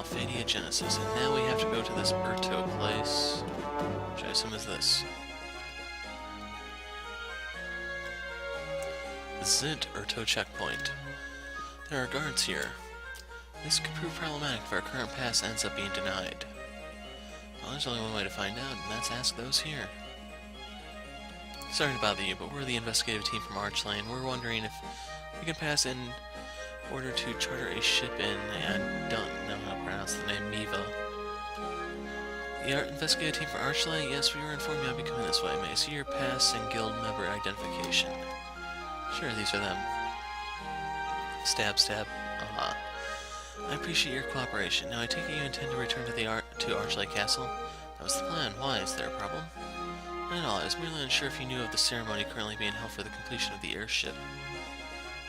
Alphadia Genesis, and now we have to go to this Urto place, which I assume is this. Zint Urto checkpoint. There are guards here. This could prove problematic if our current pass ends up being denied. Well, there's only one way to find out, and that's ask those here. Sorry to bother you, but we're the investigative team from Archlane. We're wondering if we can pass in order to charter a ship in, I don't know how to pronounce the name, Miyva. The investigative team for Archlane? Yes, we were informed you would be coming this way. May I see your pass and guild member identification? Sure, these are them. Stab, stab. I appreciate your cooperation. Now I take it you intend to return to Archlane Castle? That was the plan. Why? Is there a problem? Not at all. I was merely unsure if you knew of the ceremony currently being held for the completion of the airship.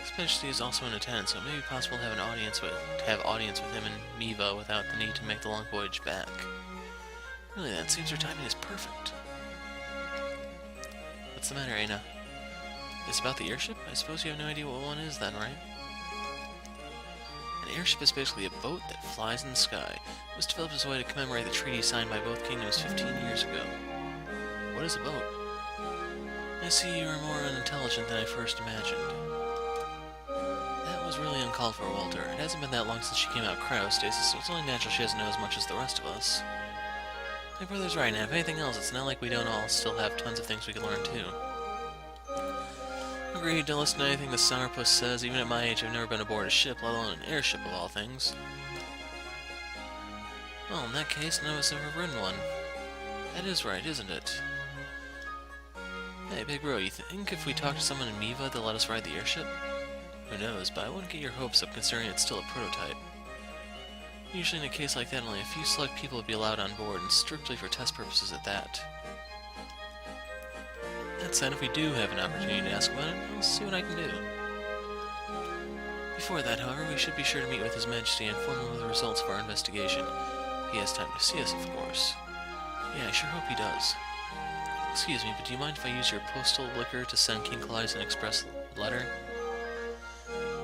His Majesty is also in attendance, so it may be possible to have audience with him in Miyva without the need to make the long voyage back. Really, then, it seems your timing is perfect. What's the matter, Aina? It's about the airship? I suppose you have no idea what one is then, right? An airship is basically a boat that flies in the sky. It was developed as a way to commemorate the treaty signed by both kingdoms 15 years ago. What is a boat? I see you are more unintelligent than I first imagined. That was really uncalled for, Walter. It hasn't been that long since she came out of cryostasis, so it's only natural she doesn't know as much as the rest of us. My brother's right, and if anything else, it's not like we don't all still have tons of things we can learn too. Agreed, don't listen to anything the Sourpuss says. Even at my age, I've never been aboard a ship, let alone an airship of all things. Well, in that case, none of us have ever ridden one. That is right, isn't it? Hey, Big Bro, you think if we talk to someone in Miyva, they'll let us ride the airship? Who knows, but I wouldn't get your hopes up considering it's still a prototype. Usually in a case like that, only a few select people would be allowed on board, and strictly for test purposes at that. That said, if we do have an opportunity to ask about it, I'll see what I can do. Before that, however, we should be sure to meet with His Majesty and inform him of the results of our investigation. If he has time to see us, of course. Yeah, I sure hope he does. Excuse me, but do you mind if I use your postal liquor to send King Claudius an express letter?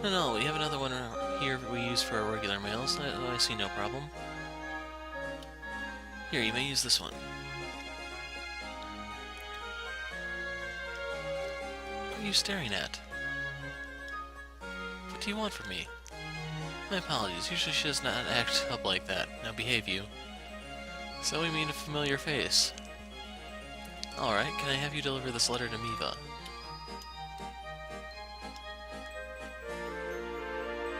No, we have another one here we use for our regular mails. I see no problem. Here, you may use this one. What are you staring at? What do you want from me? My apologies, usually she does not act up like that. Now behave you. So we mean a familiar face. Alright, can I have you deliver this letter to Miyva?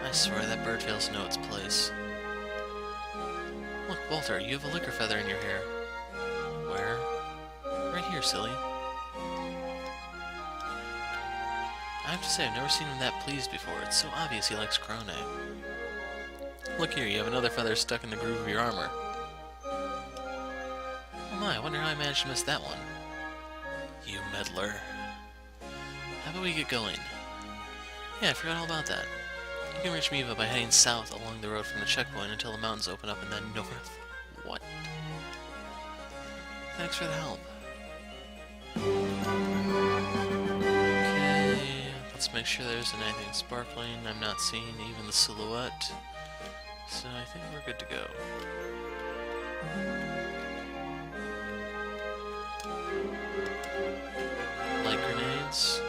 I swear that bird fails to know its place. Look, Walter, you have a liquor feather in your hair. Where? Right here, silly. I have to say, I've never seen him that pleased before. It's so obvious he likes Krone. Look here, you have another feather stuck in the groove of your armor. Oh my, I wonder how I managed to miss that one. You meddler. How about we get going? Yeah, I forgot all about that. You can reach Miyva by heading south along the road from the checkpoint until the mountains open up and then north. What? Thanks for the help. Okay, let's make sure there isn't anything sparkling. I'm not seeing even the silhouette. So I think we're good to go. Light grenades.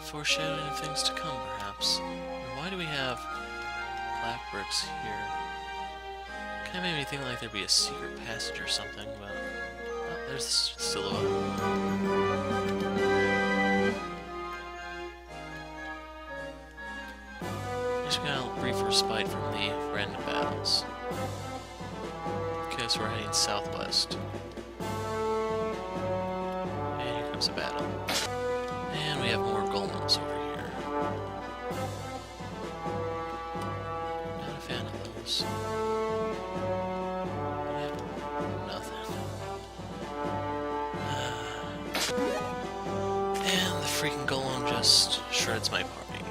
Foreshadowing of things to come, perhaps. And why do we have black bricks here? Kinda made me think like there'd be a secret passage or something, but... Oh, there's the silhouette. Just got a brief respite from the random battles. Okay, so we're heading southwest. And here comes a battle. And we have more golems over here. Not a fan of those. Yeah, nothing. And the freaking golem just shreds my party.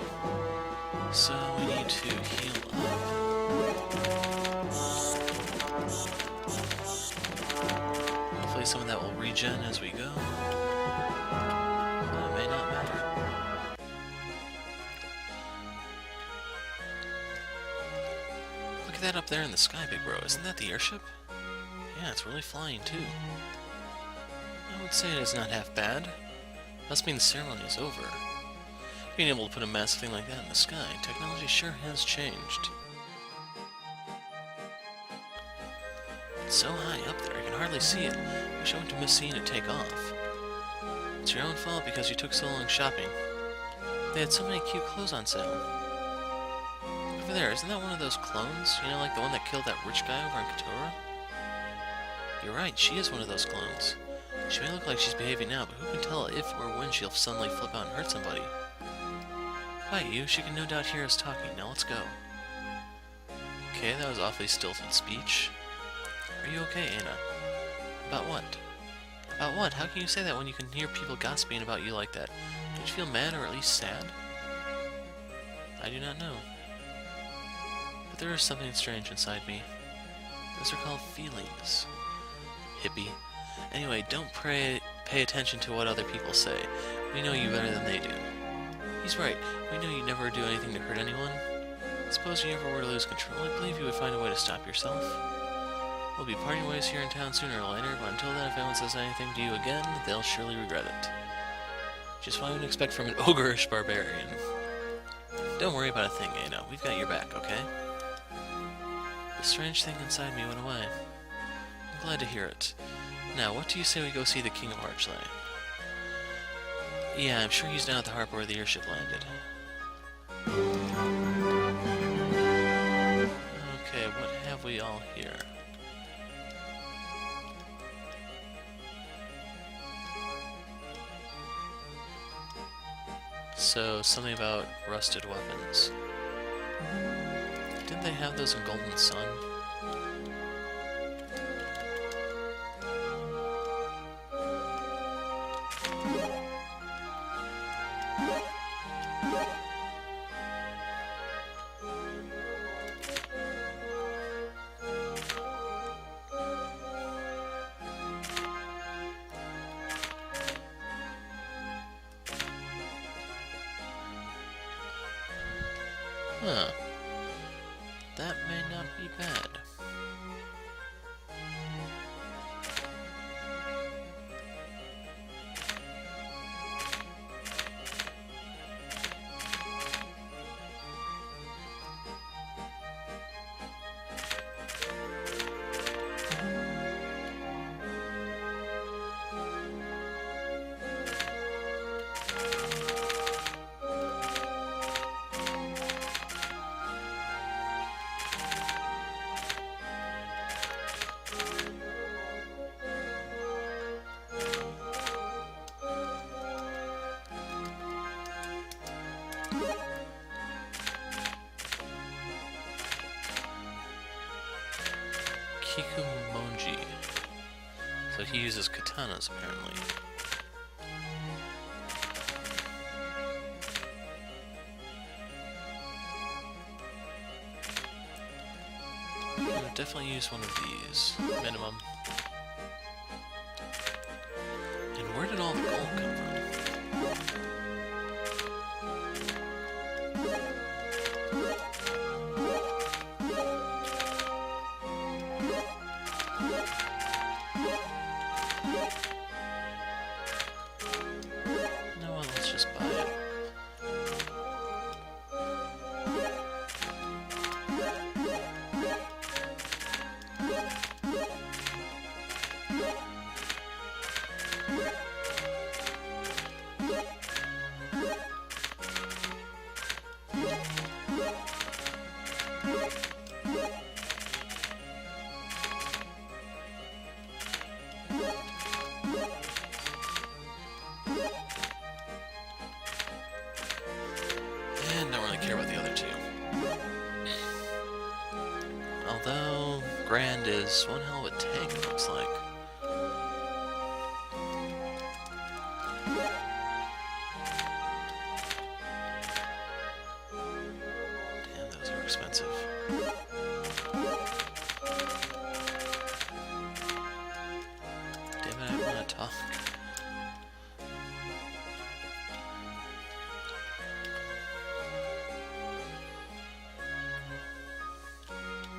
So we need to heal up. Hopefully some of that will regen as we go. That may not matter. Look at that up there in the sky, big bro. Isn't that the airship? Yeah, it's really flying, too. I would say it is not half bad. Must mean the ceremony is over. Being able to put a massive thing like that in the sky, technology sure has changed. It's so high up there, I can hardly see it. Wish I wouldn't have missed seeing it take off. It's your own fault because you took so long shopping. They had so many cute clothes on sale. Over there, isn't that one of those clones? You know, like the one that killed that rich guy over in Katora? You're right, she is one of those clones. She may look like she's behaving now, but who can tell if or when she'll suddenly flip out and hurt somebody? Quiet you, she can no doubt hear us talking. Now let's go. Okay, that was awfully stilted speech. Are you okay, Anna? About what? About what? How can you say that when you can hear people gossiping about you like that? Don't you feel mad or at least sad? I do not know. But there is something strange inside me. Those are called feelings. Hippie. Anyway, don't pay attention to what other people say. We know you better than they do. He's right. We know you never do anything to hurt anyone. Suppose you ever were to lose control, I believe you would find a way to stop yourself. We'll be parting ways here in town sooner or later, but until then, if anyone says anything to you again, they'll surely regret it. Just what I would expect from an ogreish barbarian. Don't worry about a thing, Anna. We've got your back, okay? The strange thing inside me went away. I'm glad to hear it. Now, what do you say we go see the King of Archlay? Yeah, I'm sure he's down at the harbor where the airship landed. Okay, what have we all here? So, something about rusted weapons. Didn't they have those in Golden Sun? Huh. That may not be bad. Kikumonji. So he uses katanas, apparently. I'm gonna definitely use one of these, minimum. And where did all the gold come from? No, well, let's just buy it. And don't really care about the other two. Although, Grand is one hell of a tank, it looks like. Damn, those are expensive. Damn it, I want to talk.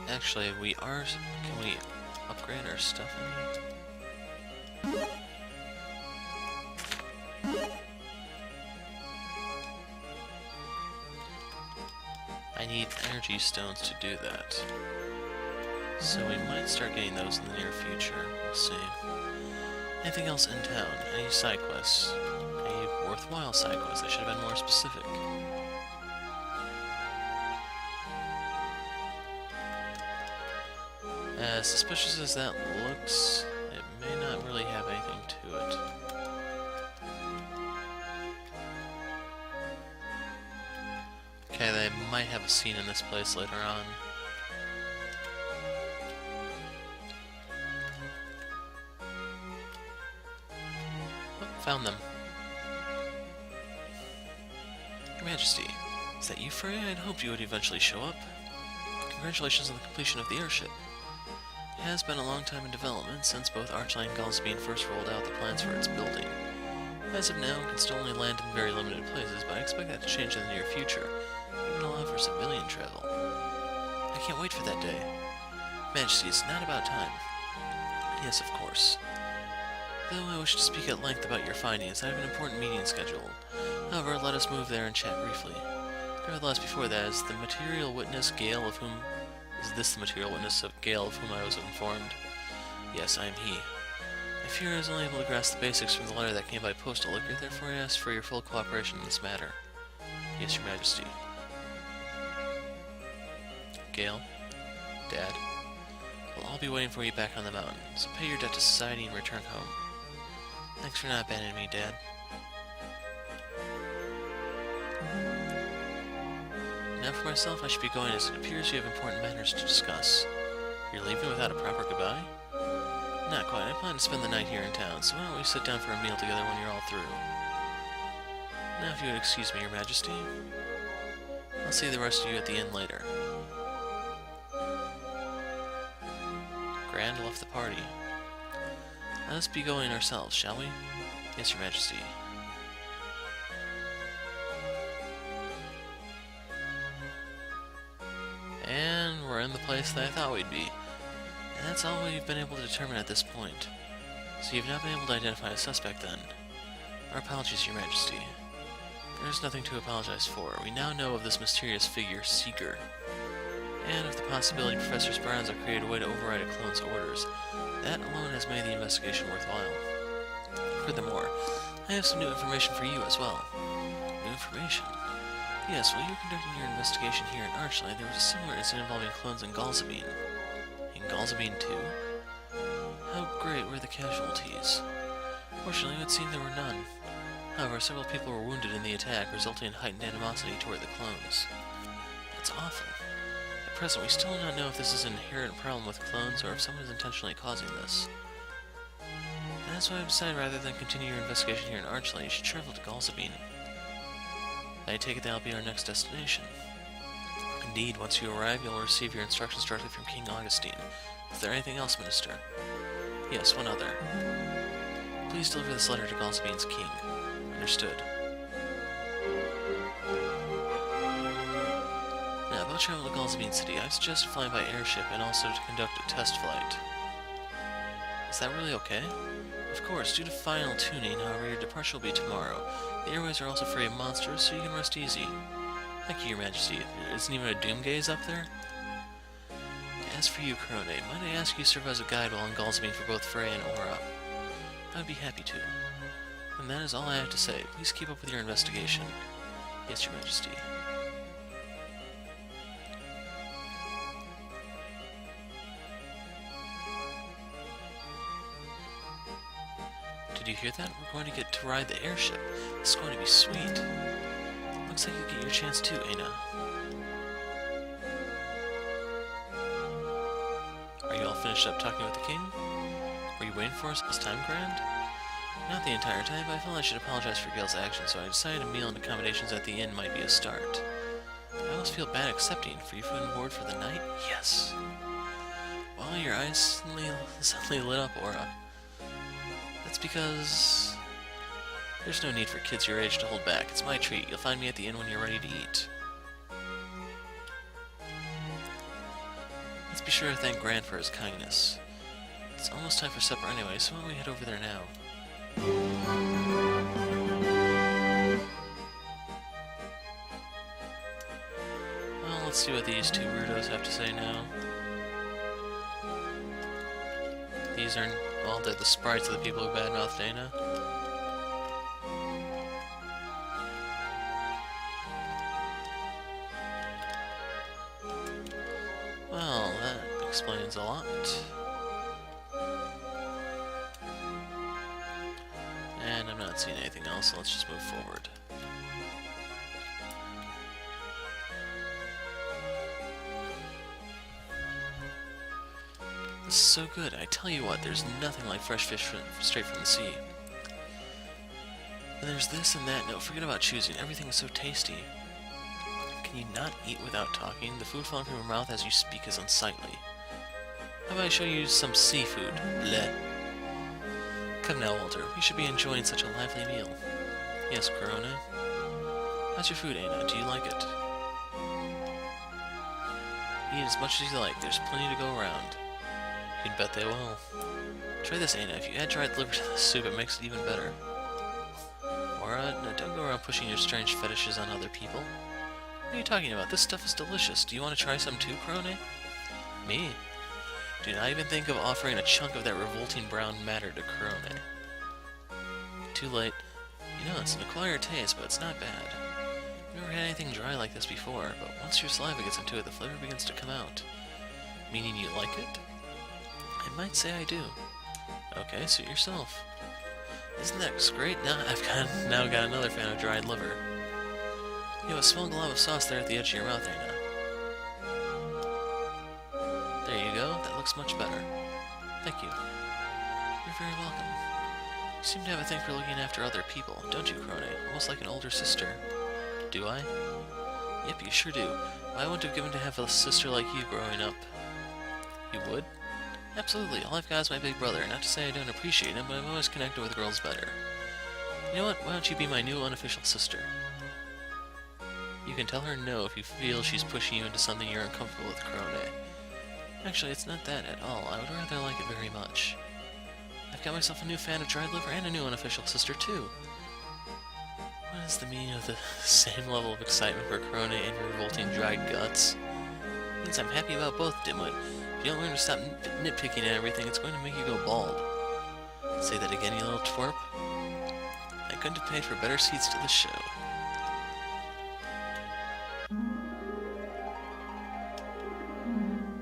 Actually, we are... Can we upgrade our stuff any? I need energy stones to do that. So we might start getting those in the near future. We'll see. Anything else in town? Any side quests? Any worthwhile side quests? I should have been more specific. As suspicious as that looks, it may not really have anything to it. Okay, they might have a scene in this place later on. Oh, found them. Your Majesty, is that you, Freya? I'd hoped you would eventually show up. Congratulations on the completion of the airship. It has been a long time in development, since both Archline and Galsbein first rolled out the plans for its building. As of now, it can still only land in very limited places, but I expect that to change in the near future, even allow for civilian travel. I can't wait for that day. Majesty, it's not about time. Yes, of course. Though I wish to speak at length about your findings, I have an important meeting scheduled. However, let us move there and chat briefly. Nevertheless, before that, is this the material witness Gale of whom I was informed? Yes, I am he. I fear I was only able to grasp the basics from the letter that came by postal. Therefore I ask for your full cooperation in this matter. Yes, Your Majesty. Gale? Dad? We'll all be waiting for you back on the mountain, so pay your debt to society and return home. Thanks for not abandoning me, Dad. Now for myself, I should be going, as it appears you have important matters to discuss. You're leaving without a proper goodbye? Not quite. I plan to spend the night here in town, so why don't we sit down for a meal together when you're all through? Now if you would excuse me, Your Majesty. I'll see the rest of you at the inn later. Grand left the party. Let us be going ourselves, shall we? Yes, Your Majesty. And we're in the place that I thought we'd be. And that's all we've been able to determine at this point. So you've not been able to identify a suspect then. Our apologies, Your Majesty. There's nothing to apologize for. We now know of this mysterious figure, Seeker. And of the possibility Professor Speranza created a way to override a clone's orders. That alone has made the investigation worthwhile. Furthermore, I have some new information for you as well. New information? Yes, while you were conducting your investigation here in Archline, there was a similar incident involving clones in Galsbein. In Galsbein too? How great were the casualties? Fortunately, it would seem there were none. However, several people were wounded in the attack, resulting in heightened animosity toward the clones. That's awful. At present, we still do not know if this is an inherent problem with clones or if someone is intentionally causing this. That's why I've decided rather than continue your investigation here in Archline, you should travel to Galsbein. I take it that'll be our next destination. Indeed, once you arrive, you'll receive your instructions directly from King Augustine. Is there anything else, Minister? Yes, one other. Please deliver this letter to Galsbein's king. Understood. Now, about travel to Galsbein City, I've suggested flying by airship and also to conduct a test flight. Is that really okay? Of course, due to final tuning, however, your departure will be tomorrow. The airways are also free of monsters, so you can rest easy. Thank you, Your Majesty. There isn't even a Doomgaze up there? As for you, Corone, might I ask you to serve as a guide while in Galsbein for both Freya and Aura? I would be happy to. And that is all I have to say. Please keep up with your investigation. Yes, Your Majesty. Did you hear that? We're going to get to ride the airship. It's going to be sweet. Looks like you get your chance too, Aina. Are you all finished up talking with the king? Were you waiting for us this time, Grand? Not the entire time, but I felt I should apologize for Gale's actions, so I decided a meal and accommodations at the inn might be a start. I almost feel bad accepting free food and board for the night. Yes. Wow, your eyes suddenly lit up, Aura. That's because there's no need for kids your age to hold back. It's my treat. You'll find me at the inn when you're ready to eat. Let's be sure to thank Gran for his kindness. It's almost time for supper anyway, so why don't we head over there now? Well, let's see what these two weirdos have to say now. These are, well, they're the sprites of the people who badmouthed Dana. Well, that explains a lot. And I'm not seeing anything else, so let's just move forward. This is so good. I tell you what, there's nothing like fresh fish straight from the sea. And there's this and that. No, forget about choosing. Everything is so tasty. Can you not eat without talking? The food falling from your mouth as you speak is unsightly. How about I show you some seafood? Bleh. Come now, Walter. We should be enjoying such a lively meal. Yes, Corona. How's your food, Aina? Do you like it? Eat as much as you like. There's plenty to go around. You can bet they will. Try this, Aina. If you add dried liver to the soup, it makes it even better. Or, no, don't go around pushing your strange fetishes on other people. What are you talking about? This stuff is delicious. Do you want to try some too, Corona? Me? Do not even think of offering a chunk of that revolting brown matter to Corona. Too late. You know, it's an acquired taste, but it's not bad. I've never had anything dry like this before, but once your saliva gets into it, the flavor begins to come out. Meaning you like it? I might say I do. Okay, suit yourself. Isn't that great? Now I've now got another fan of dried liver. You have a small glob of sauce there at the edge of your mouth, Aina. There you go. That looks much better. Thank you. You're very welcome. You seem to have a thing for looking after other people, don't you, Crone? Almost like an older sister. Do I? Yep, you sure do. I wouldn't have given to have a sister like you growing up. You would? Absolutely. All I've got is my big brother. Not to say I don't appreciate him, but I'm always connected with girls better. You know what? Why don't you be my new unofficial sister? You can tell her no if you feel she's pushing you into something you're uncomfortable with, Crone. Actually, it's not that at all. I would rather like it very much. I've got myself a new fan of dried liver and a new unofficial sister, too. What is the meaning of the same level of excitement for Crone and your revolting dried guts? It means I'm happy about both, dimwit. If you don't learn to stop nitpicking at everything, it's going to make you go bald. Say that again, you little twerp. I couldn't have paid for better seats to the show.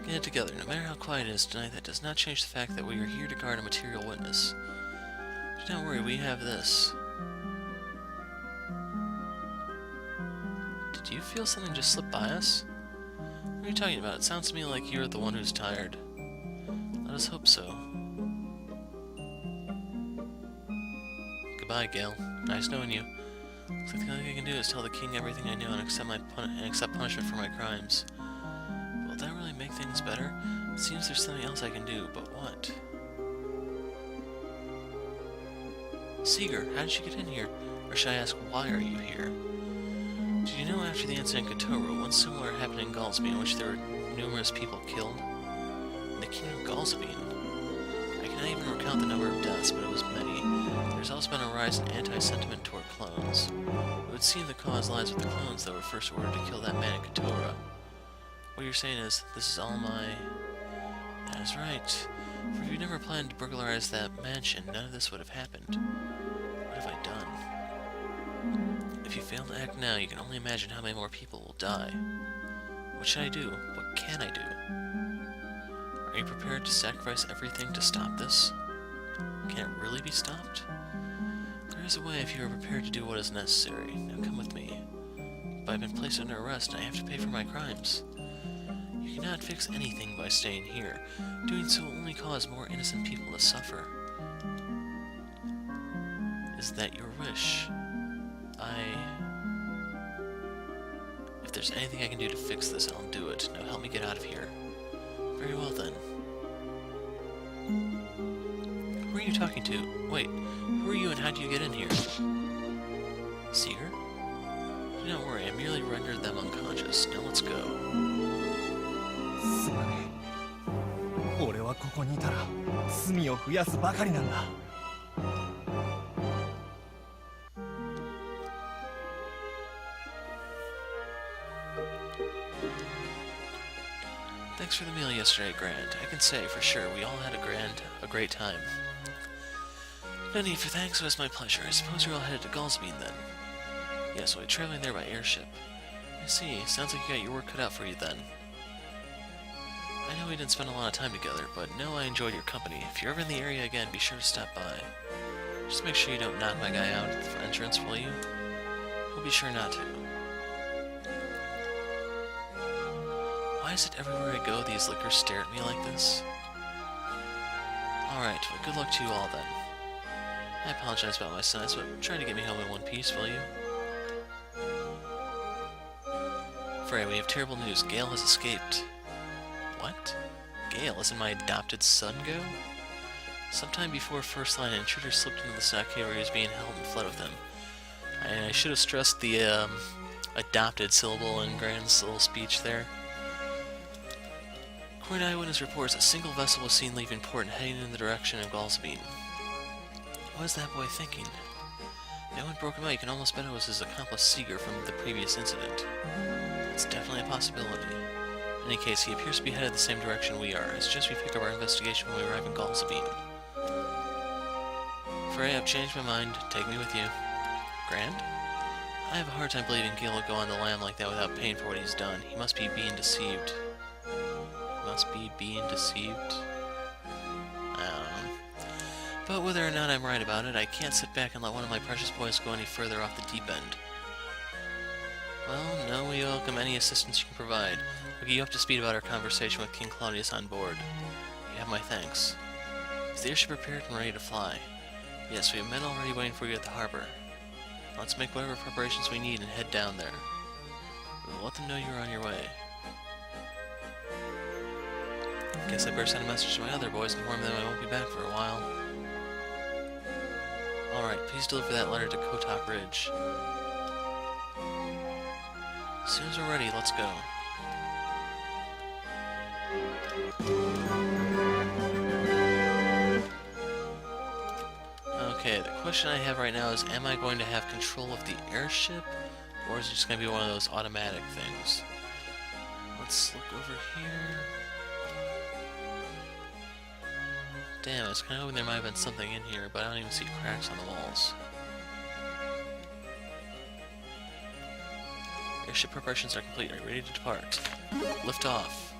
Get it together. No matter how quiet it is tonight, that does not change the fact that we are here to guard a material witness. But don't worry, we have this. Did you feel something just slip by us? What are you talking about? It sounds to me like you're the one who's tired. Let us hope so. Goodbye, Gale. Nice knowing you. Looks like the only thing I can do is tell the king everything I know and accept punishment for my crimes. Will that really make things better? It seems there's something else I can do, but what? Seeger, how did you get in here? Or should I ask, why are you here? Did you know after the incident in Kotoro, one similar happened in Galsby in which there were numerous people killed? In the kingdom of Galsby, I cannot even recount the number of deaths, but it was many. There's also been a rise in anti-sentiment toward clones. It would seem the cause lies with the clones that were first ordered to kill that man in Kotoro. What you're saying is, this is all my... That is right. For if you never planned to burglarize that mansion, none of this would have happened. What have I done? If you fail to act now, you can only imagine how many more people will die. What should I do? What can I do? Are you prepared to sacrifice everything to stop this? Can it really be stopped? There is a way if you are prepared to do what is necessary. Now come with me. But I've been placed under arrest and I have to pay for my crimes. You cannot fix anything by staying here. Doing so will only cause more innocent people to suffer. Is that your wish? If there's anything I can do to fix this, I'll do it. Now help me get out of here. Very well then. Who are you talking to? Wait, who are you and how do you get in here? Seeger? Do not worry, I merely rendered them unconscious. Now let's go. 俺はここにいたら罪を増やすばかりなんだ。Thanks for the meal yesterday, Grant. I can say, for sure, we all had a great time. No need for thanks, it was my pleasure. I suppose you're all headed to Galsbean, then? Yes, we'll be traveling there by airship. I see. Sounds like you got your work cut out for you, then. I know we didn't spend a lot of time together, but no, I enjoyed your company. If you're ever in the area again, be sure to stop by. Just make sure you don't knock my guy out at the entrance, will you? We'll be sure not to. Why is it everywhere I go, these lickers stare at me like this? Alright, well, good luck to you all, then. I apologize about my size, but try to get me home in one piece, will you? Frey, we have terrible news. Gale has escaped. What? Gale, isn't my adopted son go? Sometime before First Line, an intruder slipped into the stockade where he was being held and fled with him. I should have stressed the adopted syllable in Grand's little speech there. According to eyewitness reports, a single vessel was seen leaving port and heading in the direction of Galsbean. What is that boy thinking? No one broke him out. You can almost bet it was his accomplice Seeger from the previous incident. It's definitely a possibility. In any case, he appears to be headed the same direction we are. It's just we picked up our investigation when we arrived in Galsbean. Frey, I've changed my mind. Take me with you. Grand? I have a hard time believing Gale will go on the lam like that without paying for what he's done. He must be being deceived. I don't know. But whether or not I'm right about it, I can't sit back and let one of my precious boys go any further off the deep end. Well, no, we welcome any assistance you can provide. We'll get you up to speed about our conversation with King Claudius on board. You have my thanks. Is the airship prepared and ready to fly? Yes, we have men already waiting for you at the harbor. Let's make whatever preparations we need and head down there. We'll let them know you're on your way. Guess I better send a message to my other boys and inform them I won't be back for a while. Alright, please deliver that letter to Kotok Ridge. As soon as we're ready, let's go. Okay, the question I have right now is, am I going to have control of the airship? Or is it just going to be one of those automatic things? Let's look over here. Damn, I was kind of hoping there might have been something in here, but I don't even see cracks on the walls. Airship preparations are complete. Are you ready to depart? Lift off.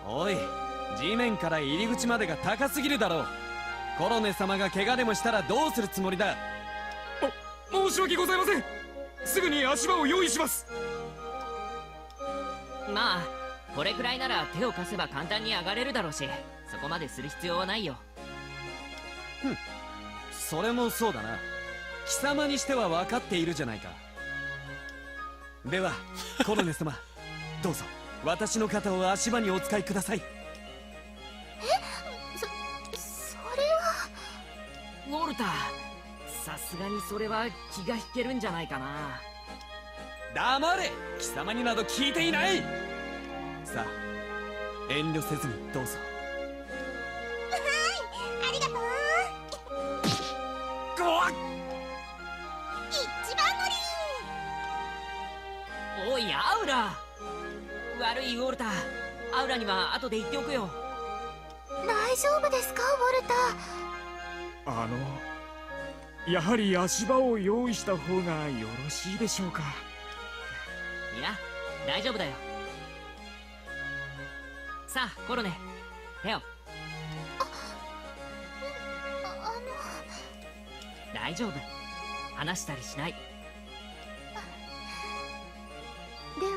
Oi, 地面から入り口までが高すぎるだろう。コロネ様が怪我でもしたらどうするつもりだ。申し訳ございません。すぐに足場を用意します。まあこれくらいなら手を貸せば簡単に上がれるだろうし、そこまでする必要はないよ。ふん、それもそうだな。貴様にしては分かっているじゃないか。ではコロネ様、どうぞ私の肩を足場にお使いください。ウォルター、さすがにそれは気が引けるんじゃないかな。黙れ、貴様になど聞いていない。さあ遠慮せずにどうぞ。はい、ありがとう。ごわっ、一番乗り。おいアウラ、悪いウォルター、アウラには後で言っておくよ。大丈夫ですか、ウォルター。やはり足場を用意した方がよろしいでしょうか。いや、大丈夫だよ。さあコロネ、手を。大丈夫、話したりしない。では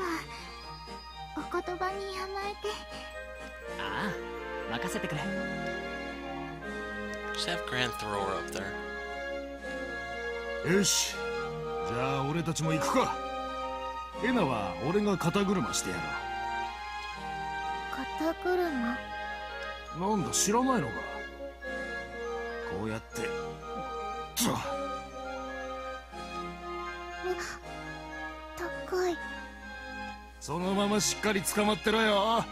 お言葉に甘えて。ああ、任せてくれ。Just have Grand throw her up there. よし、じゃあ俺たちも行くか。エナは俺が肩車してや肩車。る。なんだ知らないのか。こうやって高い。そのまましっかり捕まってろよ。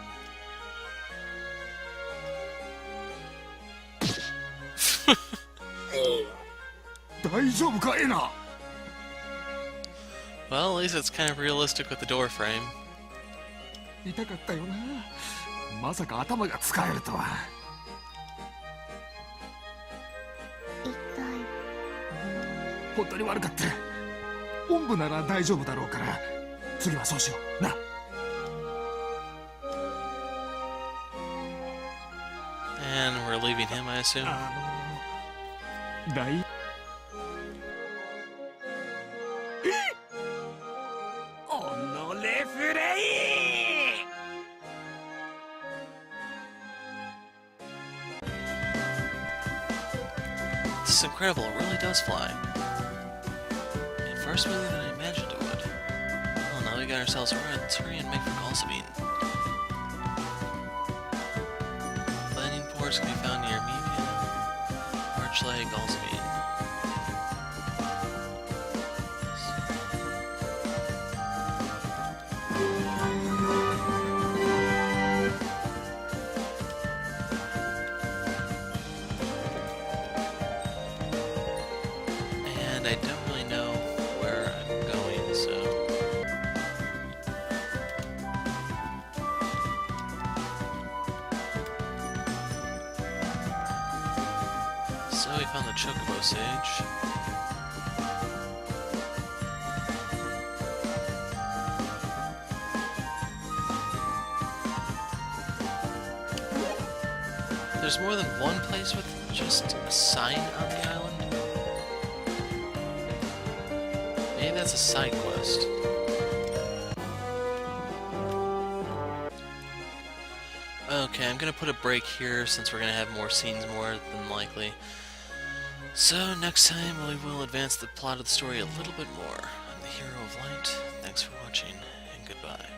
大丈夫かエナ。 Well, at least it's kind of realistic with the door frame. 痛かったよな。まさか頭が使えるとは。痛い。本当に悪かった。おんぶなら大丈夫だろうから、次はそうしような。And we're leaving him, I assume. 大おのれフレイ。 This is incredible, it really does fly. It far smoother than I imagined it would. Well, now we got ourselves a ride. Let's hurry and make for Galsabine. Landing ports can be found near Miyva, Archlay, Galsabine. And I don't really know where I'm going, so... So we found the Chocobo Sage. There's more than one place with just a sign on the island? Maybe that's a side quest. Okay, I'm gonna put a break here since we're gonna have more scenes more than likely. So next time we will advance the plot of the story a little bit more. I'm the Hero of Light. Thanks for watching, and goodbye.